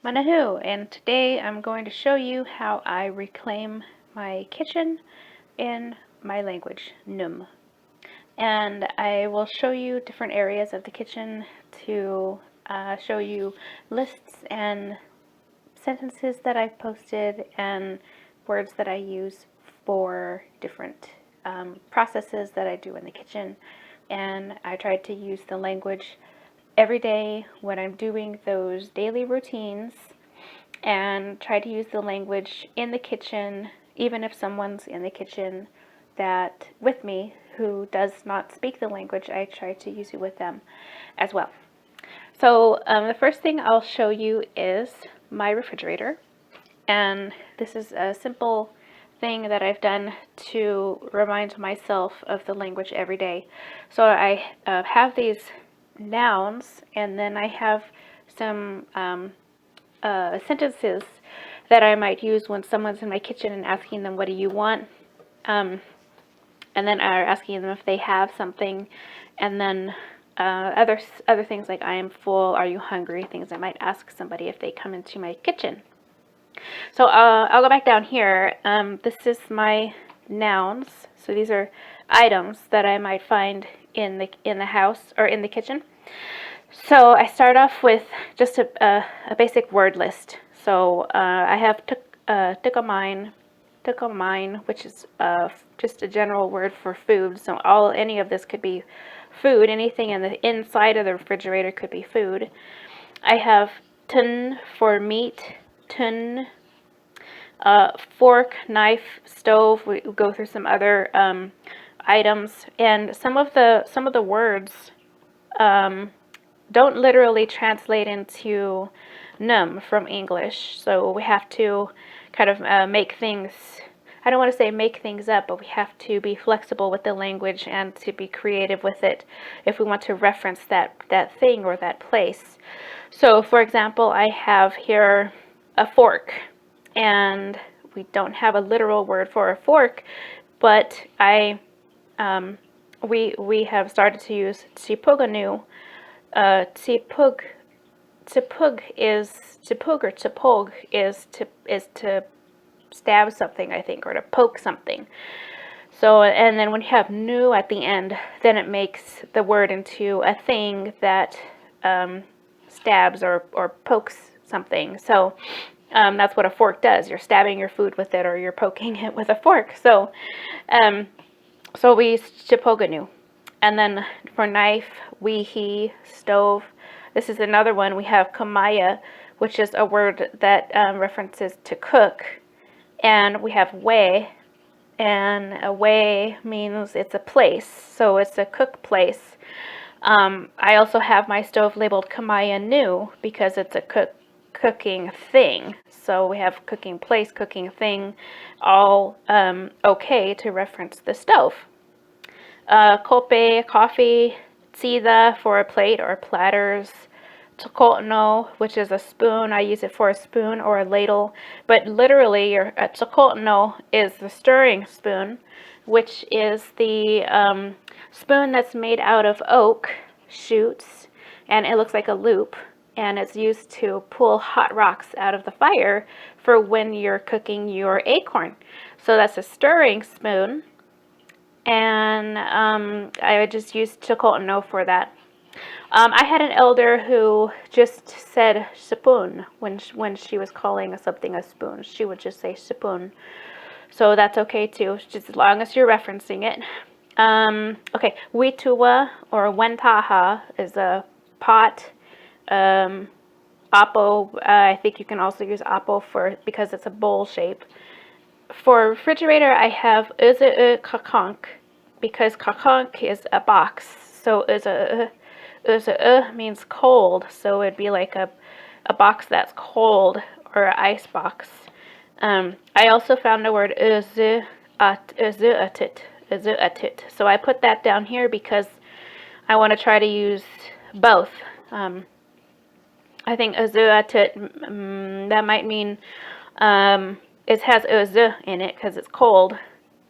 Manahu, and today I'm going to show you how I reclaim my kitchen in my language, Num. And I will show you different areas of the kitchen to show you lists and sentences that I've posted and words that I use for different processes that I do in the kitchen. And I try to use the language every day when I'm doing those daily routines and try to use the language in the kitchen, even if someone's in the kitchen that with me who does not speak the language, I try to use it with them as well. So the first thing I'll show you is my refrigerator, and this is a simple thing that I've done to remind myself of the language every day. So I have these nouns, and then I have some sentences that I might use when someone's in my kitchen and asking them, what do you want? And then asking them if they have something. And then other things like, I am full, are you hungry? Things I might ask somebody if they come into my kitchen. So I'll go back down here. This is my nouns. So these are items that I might find in the house or in the kitchen. So I start off with just a basic word list. So I have took a mine, which is just a general word for food. So any of this could be food. Anything in the inside of the refrigerator could be food. I have tun for meat, tun, fork, knife, stove. We go through some other items, and some of the words don't literally translate into num from English. So we have to kind of make things, I don't want to say make things up, but we have to be flexible with the language and to be creative with it if we want to reference that thing or that place. So for example, I have here a fork, and we don't have a literal word for a fork, but we have started to use tsipoganu. Tipug is to stab something, I think, or to poke something. So, and then when you have nu at the end, then it makes the word into a thing that stabs or pokes something. So that's what a fork does. You're stabbing your food with it, or you're poking it with a fork. So so we use chipoganu. And then for knife, we, he, stove. This is another one. We have kamaya, which is a word that references to cook. And we have way, and a way means it's a place. So it's a cook place. I also have my stove labeled kamaya nu because it's a cooking thing. So we have cooking place, cooking thing, all okay to reference the stove. Kope, coffee, tsida for a plate or platters, tokotno, which is a spoon. I use it for a spoon or a ladle, but literally your tokotno is the stirring spoon, which is the spoon that's made out of oak shoots, and it looks like a loop, and it's used to pull hot rocks out of the fire for when you're cooking your acorn. So that's a stirring spoon. And I just used chokotno for that. I had an elder who just said spoon when she was calling something a spoon. She would just say spoon. So that's okay too, just as long as you're referencing it. Okay, witua or wentaha is a pot. Apo, I think you can also use apo because it's a bowl shape. For refrigerator, I have kakonk because kakonk is a box. So means cold. So it'd be like a box that's cold, or an ice box. I also found the word atit. So I put that down here because I want to try to use both. I think atit, that might mean it has in it because it's cold.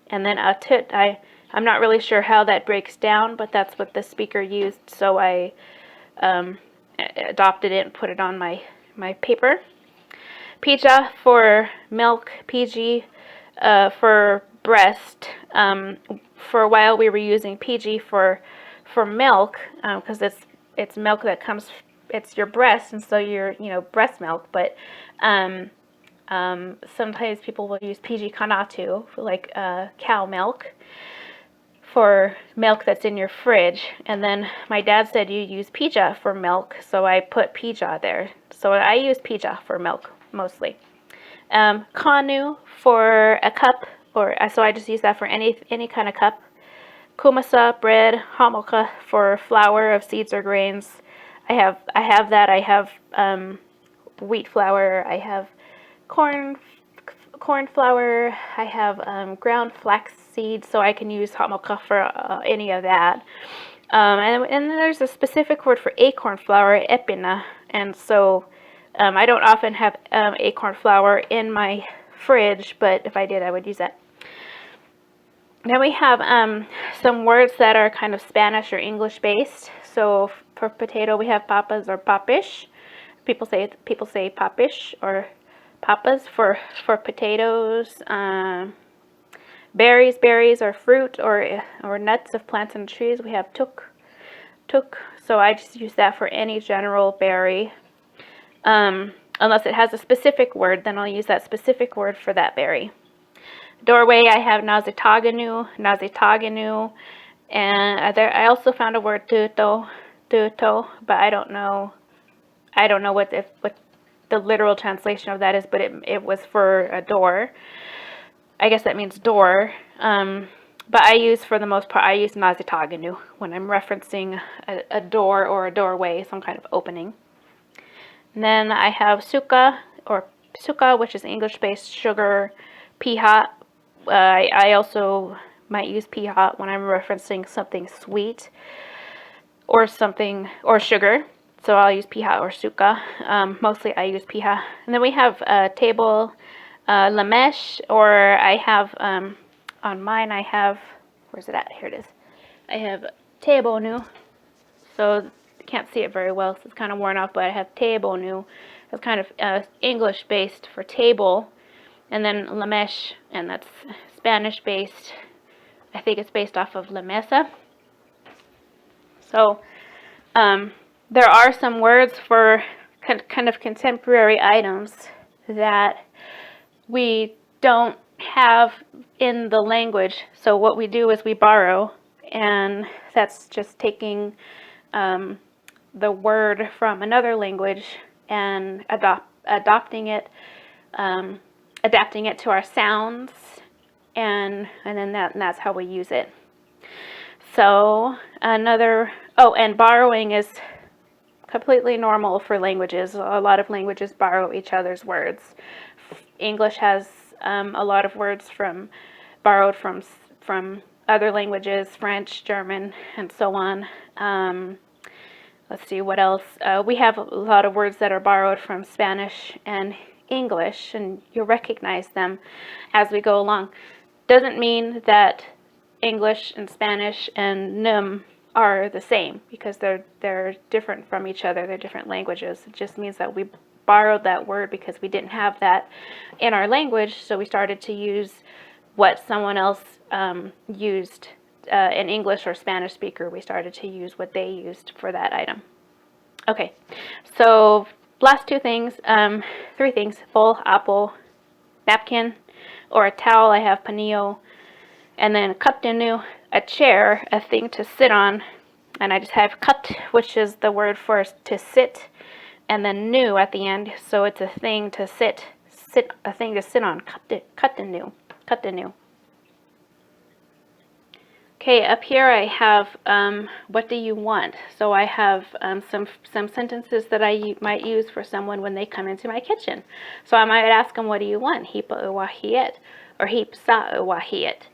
And then atit, I'm not really sure how that breaks down, but that's what the speaker used, so I adopted it and put it on my paper. Pija for milk, PG for breast. For a while we were using PG for milk because it's milk that comes, it's your breast, and so you're, breast milk. But sometimes people will use PG Kanatu, like cow milk, for milk that's in your fridge. And then my dad said you use Pija for milk, so I put Pija there. So I use Pija for milk mostly. Kanu for a cup, or so I just use that for any kind of cup. Kumasa, bread. Hamoka for flour of seeds or grains. I have that. I have wheat flour. I have corn flour. I have ground flax seeds, so I can use hamoka for any of that. And then there's a specific word for acorn flour, epina, and so I don't often have acorn flour in my fridge, but if I did, I would use that. Then we have some words that are kind of Spanish or English based. So for potato, we have papas or papish. People say papish or papas for potatoes. Berries or fruit or nuts of plants and trees. We have tuk. So I just use that for any general berry. Unless it has a specific word, then I'll use that specific word for that berry. Doorway, I have nazitaganu, and I also found a word tuto, but I don't know what the literal translation of that is, but it was for a door. I guess that means door. But for the most part, I use nazitaganu when I'm referencing a door or a doorway, some kind of opening. And then I have suka, which is English-based sugar, piha. I also might use piha when I'm referencing something sweet or sugar. So I'll use piha or suka. Mostly I use piha. And then we have table, lamesh, or I have, on mine I have, where's it at? Here it is. I have tebonu. So I can't see it very well, so it's kind of worn off, but I have tebonu. It's kind of English-based for table. And then lamesh, and that's Spanish-based. I think it's based off of la mesa. So there are some words for kind of contemporary items that we don't have in the language. So what we do is we borrow, and that's just taking the word from another language and adapting it to our sounds, and then that's how we use it. So and borrowing is completely normal for languages. A lot of languages borrow each other's words. English has a lot of words borrowed from other languages, French, German, and so on. Let's see what else. We have a lot of words that are borrowed from Spanish and English, and you'll recognize them as we go along. Doesn't mean that English and Spanish and Num are the same, because they're different from each other. They're different languages. It just means that we borrowed that word because we didn't have that in our language, so we started to use what someone else used. An English or Spanish speaker, we started to use what they used for that item. Okay, so last three things: bowl, apple, napkin, or a towel. I have panillo, and then kaptenu, a chair, a thing to sit on, and I just have kat, which is the word for to sit, and then nu at the end, so it's a thing to sit on. Kaptenu. Okay, up here I have what do you want? So I have some sentences that I might use for someone when they come into my kitchen. So I might ask them, what do you want? Hipa uwahiet or hip sa uwahiet.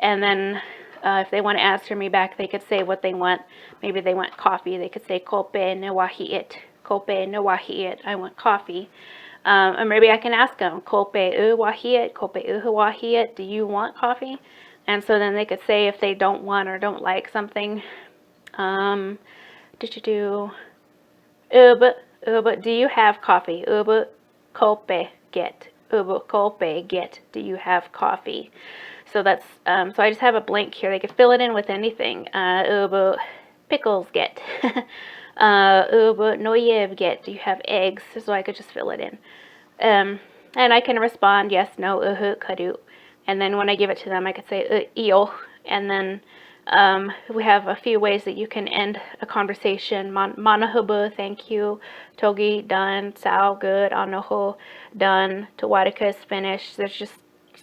And then if they want to answer me back, they could say what they want. Maybe they want coffee. They could say kope nawahiet. Kope nawahiet. I want coffee. Or maybe I can ask them, kope uwahiet, kope uhuwahiet. Do you want coffee? And so then they could say if they don't want or don't like something. Did you do? Do you have coffee? Kope. get. Ubu kope, get. Do you have coffee? So that's, so I just have a blank here. They could fill it in with anything. Ubu pickles, get. Ubu noyev, get. Do you have eggs? So I could just fill it in. And I can respond yes, no, kadu. And then when I give it to them, I could say iyo. And then we have a few ways that you can end a conversation. Manahubu, thank you. Togi, done. Sao, good. Anoho, done. Tawadika is finished. There's just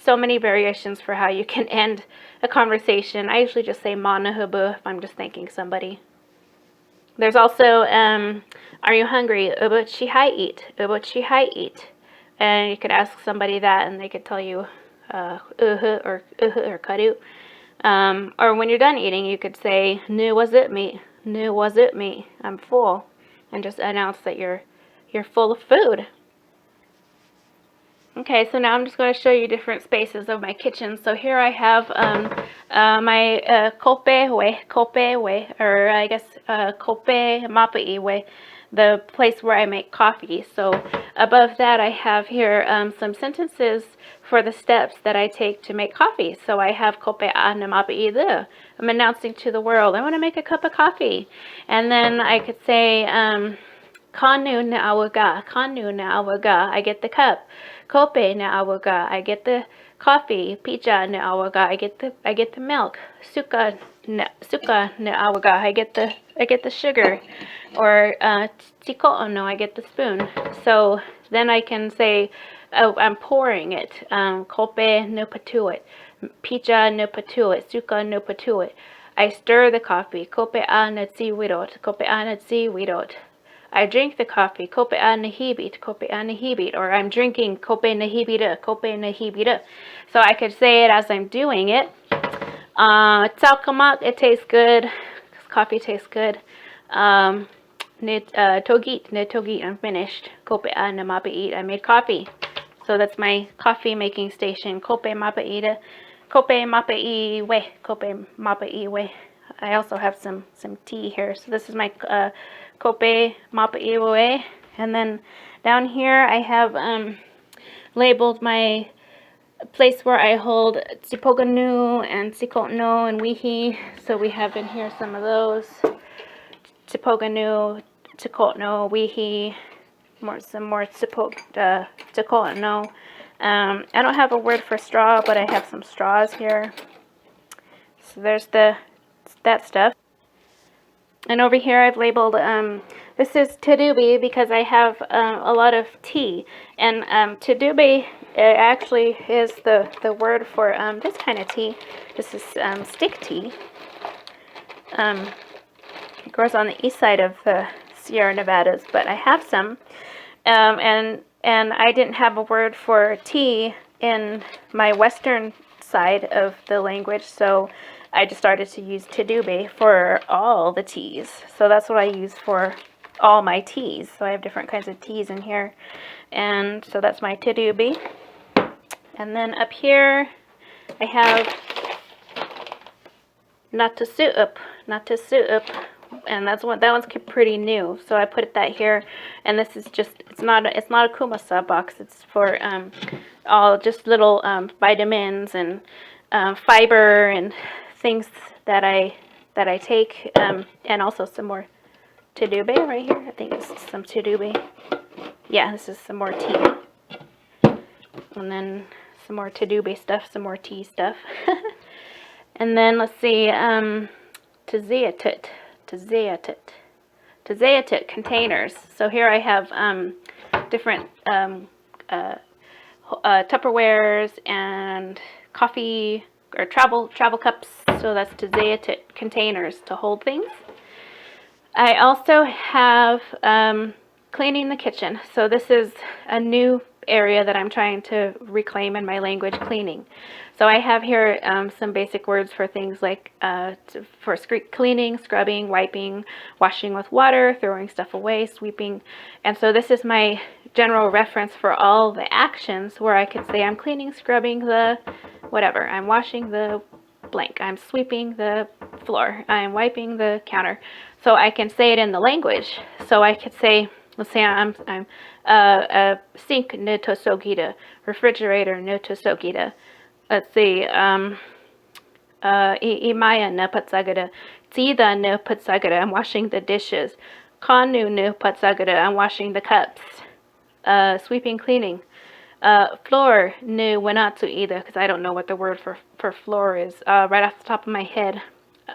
so many variations for how you can end a conversation. I usually just say manahubu if I'm just thanking somebody. There's also, are you hungry? Ubuchi hai eat. Ubuchi hai eat. And you could ask somebody that and they could tell you or kadu. Or when you're done eating, you could say, nu was it me? Nu was it me? I'm full. And just announce that you're full of food. Okay, so now I'm just going to show you different spaces of my kitchen. So here I have my kope we, or I guess kope mapai we, the place where I make coffee. So above that I have here some sentences for the steps that I take to make coffee. So I have kope a na mapai there. I'm announcing to the world, I want to make a cup of coffee. And then I could say, kanu na awaga, kanu na awaga, I get the cup. Kope na awaga, I get the coffee. Pija na awaga, I get the milk. Suka na awaga, I get the sugar. Or tiko no, I get the spoon. So then I can say, oh, I'm pouring it. Kope no patuit. Pija no patuit. Suka no patuit. I stir the coffee. Kope a na tsiwirot. Kope a na tsiwirot. I drink the coffee, kope a nahibit, or I'm drinking kope nahibita. So I could say it as I'm doing it. Tsalkamak, it tastes good. Coffee tastes good. Togit, I'm finished. Kope a namapait, I made coffee. So that's my coffee making station. Kope mapaita, kope mapai we. I also have some tea here. So this is my kope mapai we. And then down here I have labeled my place where I hold tsipoganu and tsikotno and wihi. So we have in here some of those. Tsipoganu, tsikotno, wihi, some more tsikotno. I don't have a word for straw, but I have some straws here. So there's that stuff. And over here I've labeled, this is tedubi because I have a lot of tea. And tedubi actually is the word for this kind of tea. This is stick tea. It grows on the east side of the Sierra Nevadas, but I have some. And I didn't have a word for tea in my western side of the language, so I just started to use tedubi for all the teas. So that's what I use for all my teas. So I have different kinds of teas in here. And so that's my tedubi. And then up here I have natasuup, and that one's pretty new. So I put that here, and this is just, it's not a kumasa box. It's for all just little vitamins and fiber and things that I take, and also some more tedubi right here. I think it's some tedubi. Yeah, this is some more tea. And then some more tedubi stuff, some more tea stuff. And then let's see, Tzeatut containers. So here I have different Tupperwares and coffee or travel cups. So that's Tzeatut containers to hold things. I also have cleaning the kitchen. So this is a new area that I'm trying to reclaim in my language, cleaning. So I have here some basic words for things like for cleaning, scrubbing, wiping, washing with water, throwing stuff away, sweeping. And so this is my general reference for all the actions where I could say I'm cleaning, scrubbing the whatever, I'm washing the blank, I'm sweeping the floor, I'm wiping the counter. So I can say it in the language. So I could say, let's say I'm sink no tosogita, refrigerator no tosogita. Let's see, imaya no patsagada, tida no patsagada, I'm washing the dishes. Kanu no patsagada, I'm washing the cups. Sweeping, cleaning. Floor no wanatsu either, because I don't know what the word for floor is right off the top of my head.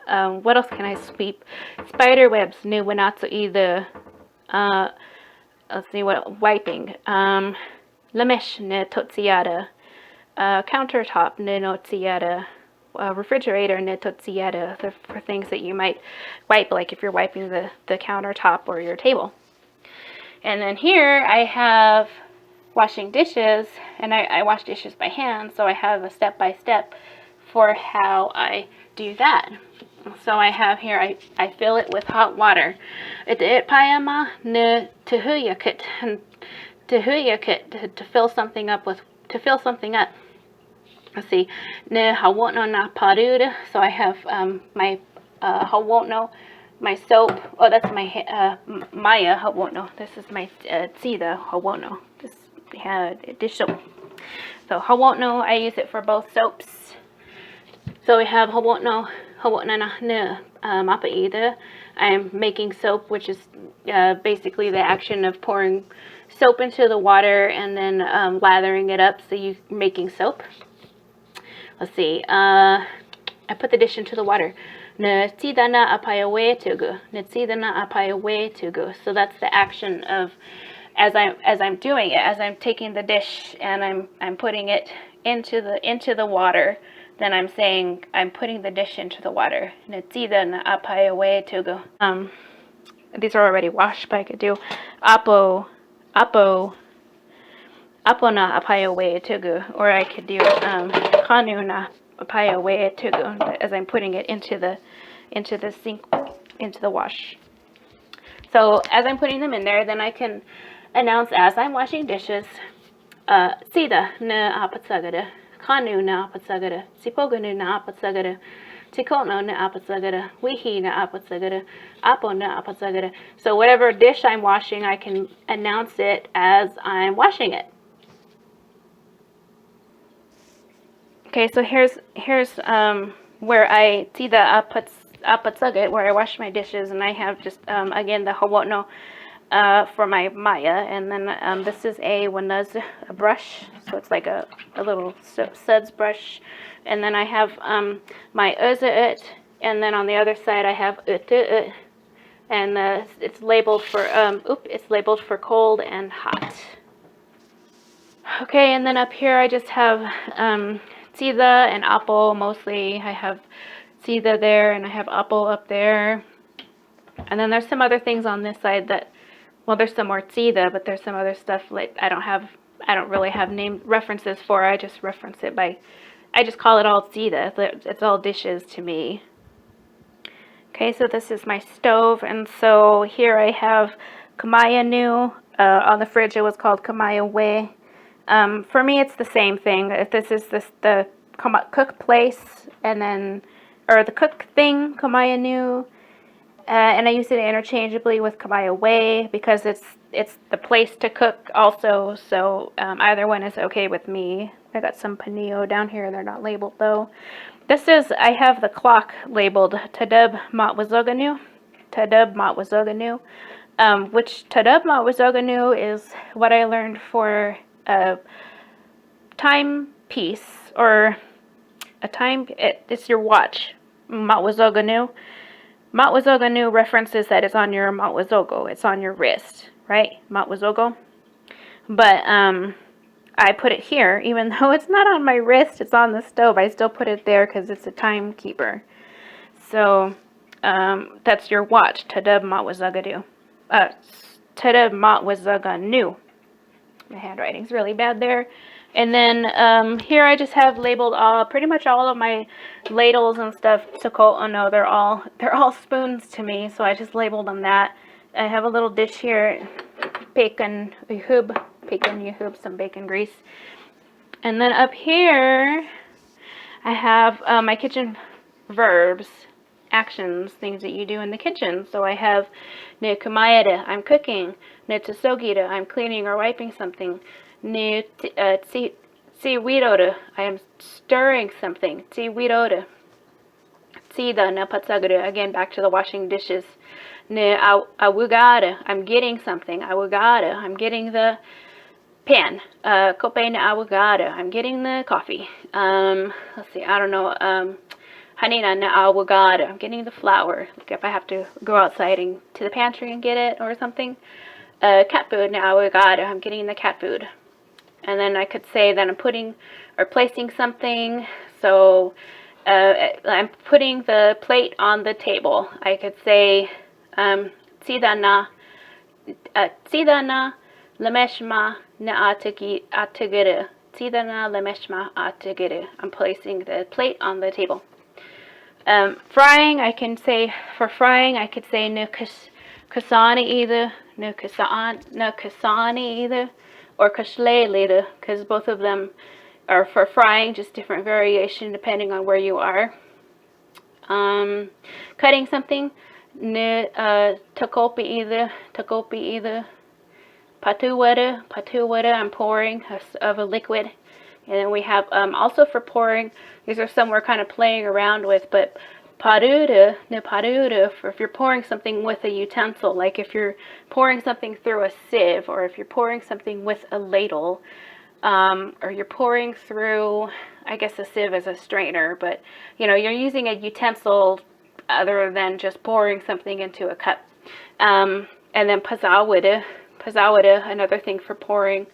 What else can I sweep? Spider webs no wanatsu either. Let's see what wiping. Lamesh no totsiada. Countertop no notsiada. Refrigerator no totsiada. They're for things that you might wipe, like if you're wiping the countertop or your table. And then here I have washing dishes, and I wash dishes by hand, so I have a step-by-step for how I do that. So I have here, I fill it with hot water. It payama ne tuhuyakit, to fill something up with, Let's see, ne hawotno na paruda. So I have my hawotno, my soap. Oh, that's my Maya hawotno. This is my tsida hawotno. This dish soap. So hawotno, I use it for both soaps. So we have hawotno na ne mapa either. I'm making soap, which is basically the action of pouring soap into the water and then lathering it up, so you're making soap. Let's see. I put the dish into the water. Netsidana apayawe tugu. Netsidana apayawe tugu. So that's the action of as I'm doing it, as I'm taking the dish and I'm putting it into the water. Then I'm saying I'm putting the dish into the water. Netsidana apayawe tugu. These are already washed, but I could do apo na apayawe tugu, or I could do kanu na apayawe tugu, as I'm putting it into the sink, into the wash. So as I'm putting them in there, then I can announce as I'm washing dishes, sida na apatsagada, kanu na apatsagada, sipoganu na apatsagada, tikono na apatsagada, wihi na apatsagada, apo na apatsagada. So whatever dish I'm washing, I can announce it as I'm washing it. Okay, so here's where I see the apatsaget, where I wash my dishes, and I have just again the hawotno for my Maya, and then this is a wanuz, a brush, so it's like a little suds brush, and then I have my uzaut, and then on the other side I have utuut, and it's labeled for cold and hot. Okay, and then up here I just have tsida and apo mostly. I have tsida there and I have apo up there. And then there's some other things on this side that, well, there's some more tsida, but there's some other stuff like I don't really have name references for. I just reference it by, I just call it all tsida. It's all dishes to me. Okay, so this is my stove, and so here I have kamaya nu. On the fridge it was called kamaya we. For me, it's the same thing. If this is the cook place, and then, or the cook thing, kamaya nu, and I use it interchangeably with kamaya we because it's the place to cook also. So either one is okay with me. I got some panio down here. They're not labeled though. This is, I have the clock labeled Tadub Matwazoganu. Tadub Matwazoganu. Which Tadub Matwazoganu is what I learned for a timepiece, or a time, it's your watch. Matwazoganu. Matwazoganu references that it's on your matwazogo. It's on your wrist, right? Matwazogo. But I put it here, even though it's not on my wrist, it's on the stove. I still put it there because it's a timekeeper. So that's your watch. Tadub Matwazoganu. Tadub Matwazoganu. My handwriting's really bad there. And then here I just have labeled pretty much all of my ladles and stuff. Oh no, they're all spoons to me, so I just labeled them that. I have a little dish here, bacon yahub, some bacon grease. And then up here I have my kitchen verbs, actions, things that you do in the kitchen. So I have ne kumaeda, I'm cooking. Ne tsogida, I'm cleaning or wiping something. Ne tsiwiroda, I am stirring something. Tsiwiroda. Tsida na patsaguru, again back to the washing dishes. Ne awugada, I'm getting something. Awugada, I'm getting the pan. Kope na awugada, I'm getting the coffee. Let's see, I don't know. Hanina na awugada, I'm getting the flour. Like if I have to go outside and to the pantry and get it or something. Cat food na awugada, I'm getting the cat food. And then I could say that I'm putting or placing something. So I'm putting the plate on the table. I could say, Tsidana lemeshma na atagere. Tsidana lemeshma atagere. I'm placing the plate on the table. Frying, I can say, for frying, I could say no kasani either, no kasani either, or kashle later, because both of them are for frying, just different variation depending on where you are. Cutting something, ne takopi either. Patuwada, I'm pouring of a liquid. And then we have also for pouring, these are some we're kind of playing around with, but paruda, for if you're pouring something with a utensil, like if you're pouring something through a sieve, or if you're pouring something with a ladle, or you're pouring through, I guess a sieve is a strainer, but you know, you're using a utensil other than just pouring something into a cup. And then pazawada, another thing for pouring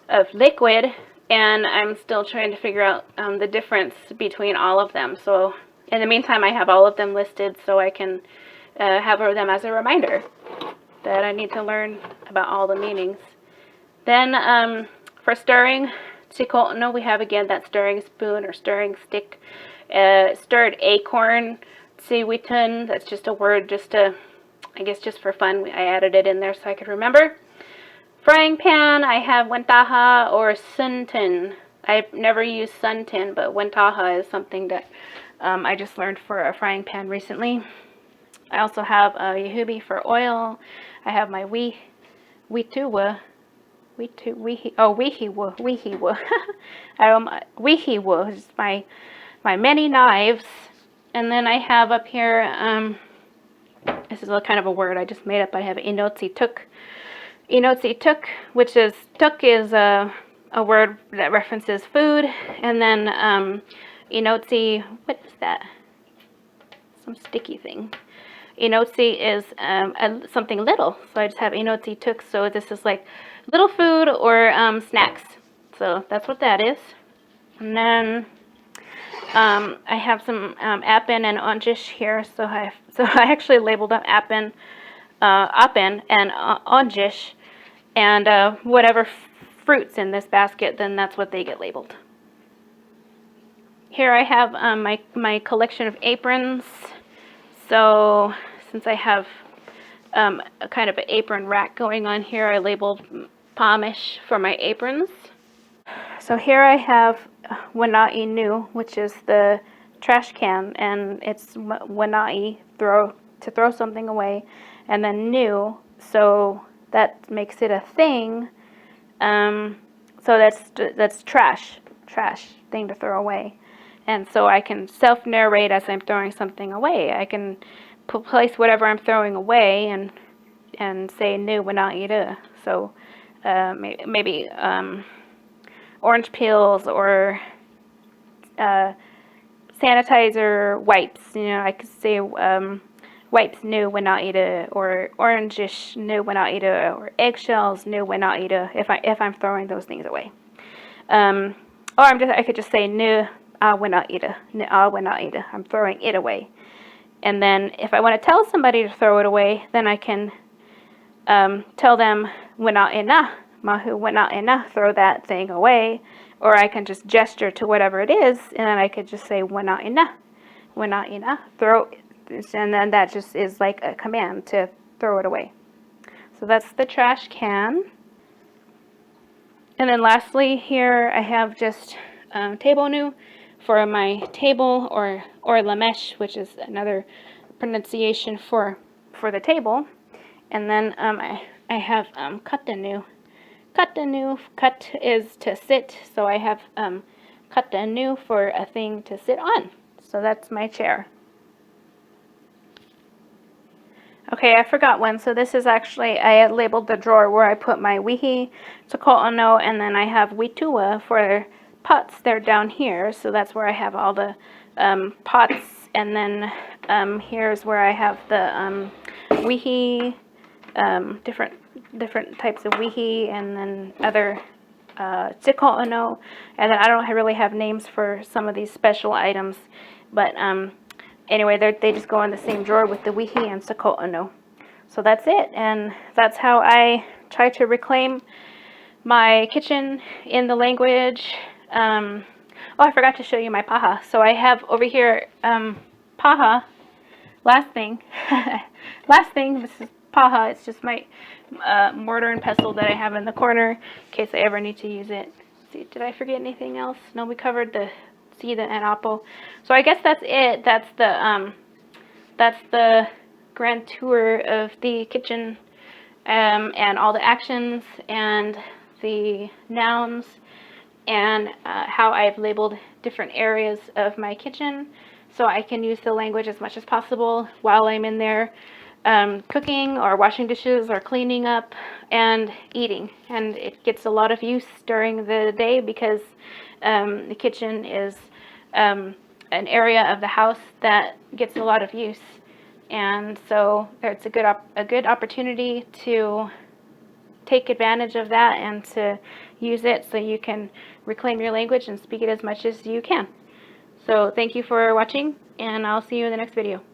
of liquid. And I'm still trying to figure out the difference between all of them. So in the meantime, I have all of them listed so I can have them as a reminder that I need to learn about all the meanings. Then for stirring, tsikotno, we have again that stirring spoon or stirring stick. Stirred acorn, tsiwitun, that's just a word just to, I guess just for fun. I added it in there so I could remember. Frying pan, I have wentaha or suntan. I've never used suntan, but wentaha is something that I just learned for a frying pan recently. I also have a yahubi for oil. I have my wihiwa. Wihiwa is my many knives. And then I have up here, this is a kind of a word I just made up. I have inotsi tuk. Inotsi tuk, which is, tuk is a word that references food, and then inotsi, what is that? Some sticky thing. Inotsi is something little, so I just have inotsi tuk, so this is like little food or snacks. So that's what that is. And then I have some apen and onjish here, so I actually labeled up apen and onjish. And whatever fruits in this basket, then that's what they get labeled. Here I have my collection of aprons. So since I have a kind of an apron rack going on here, I labeled pamish for my aprons. So here I have wanai nu, which is the trash can, and it's wanai, to throw something away, and then nu, so that makes it a thing. So that's trash thing to throw away. And so I can self-narrate as I'm throwing something away. I can place whatever I'm throwing away and say nu wanai. So maybe orange peels or sanitizer wipes. You know, I could say wipes nu wanai, or orangish nu wanai, or eggshells nu wanai if I'm throwing those things away. Or I could just say nu wanai, I'm throwing it away. And then if I want to tell somebody to throw it away, then I can tell them wana'ina, mahu wana'ina, throw that thing away. Or I can just gesture to whatever it is, and then I could just say wana'ina, throw, and then that just is like a command to throw it away. So that's the trash can. And then lastly here I have just table nu for my table, or lamesh, which is another pronunciation for the table. And then I have katanu. Katanu, kat is to sit, so I have katanu for a thing to sit on. So that's my chair. Okay, I forgot one. So this is actually, I had labeled the drawer where I put my wihi, toko'ono, and then I have witua for pots. They're down here, so that's where I have all the pots. And then here's where I have the wihi, different types of wihi, and then other toko'ono. And then I don't really have names for some of these special items, but anyway, they just go in the same drawer with the wihi and toko'ono. So that's it, and that's how I try to reclaim my kitchen in the language. Oh, I forgot to show you my paha. So I have over here paha. Last thing, this is paha. It's just my mortar and pestle that I have in the corner in case I ever need to use it. Let's see, did I forget anything else? No, we covered the seed and apple. So I guess that's it. That's the grand tour of the kitchen, and all the actions and the nouns, and how I've labeled different areas of my kitchen so I can use the language as much as possible while I'm in there cooking or washing dishes or cleaning up and eating. And it gets a lot of use during the day because the kitchen is an area of the house that gets a lot of use, and so it's a good opportunity to take advantage of that and to use it so you can reclaim your language and speak it as much as you can. So thank you for watching, and I'll see you in the next video.